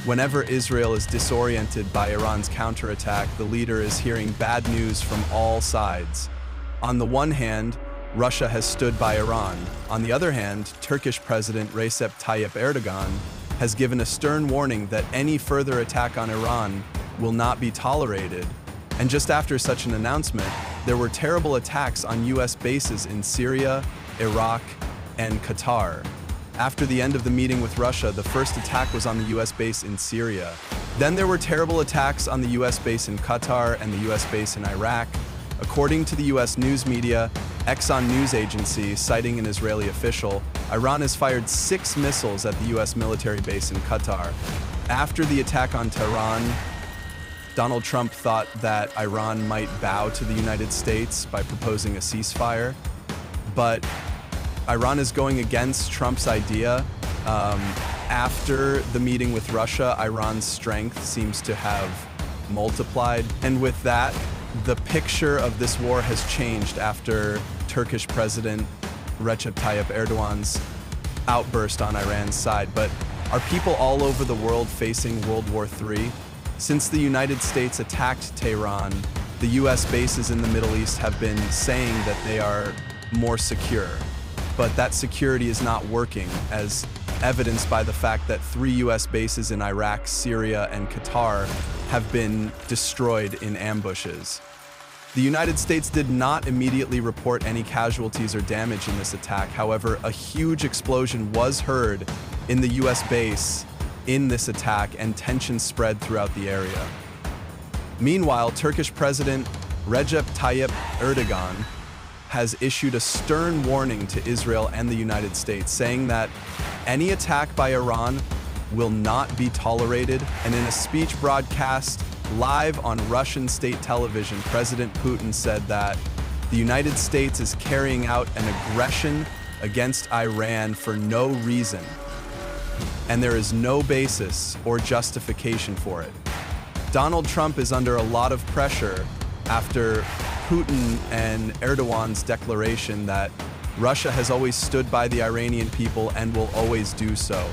Whenever Israel is disoriented by Iran's counterattack, the leader is hearing bad news from all sides. On the one hand, Russia has stood by Iran. On the other hand, Turkish President Recep Tayyip Erdogan has given a stern warning that any further attack on Iran will not be tolerated. And just after such an announcement, there were terrible attacks on US bases in Syria, Iraq, and Qatar. After the end of the meeting with Russia, the first attack was on the US base in Syria. Then there were terrible attacks on the US base in Qatar and the US base in Iraq. According to the US news media, Exxon News Agency, citing an Israeli official, Iran has fired 6 missiles at the US military base in Qatar. After the attack on Tehran, Donald Trump thought that Iran might bow to the United States by proposing a ceasefire, but Iran is going against Trump's idea. After the meeting with Russia, Iran's strength seems to have multiplied. And with that, the picture of this war has changed after Turkish President Recep Tayyip Erdogan's outburst on Iran's side. But are people all over the world facing World War III? Since the United States attacked Tehran, the US bases in the Middle East have been saying that they are more secure. But that security is not working, as evidenced by the fact that 3 US bases in Iraq, Syria, and Qatar have been destroyed in ambushes. The United States did not immediately report any casualties or damage in this attack. However, a huge explosion was heard in the US base in this attack, and tensions spread throughout the area. Meanwhile, Turkish President Recep Tayyip Erdogan has issued a stern warning to Israel and the United States, saying that any attack by Iran will not be tolerated. And in a speech broadcast live on Russian state television, President Putin said that the United States is carrying out an aggression against Iran for no reason, and there is no basis or justification for it. Donald Trump is under a lot of pressure after Putin and Erdogan's declaration that Russia has always stood by the Iranian people and will always do so.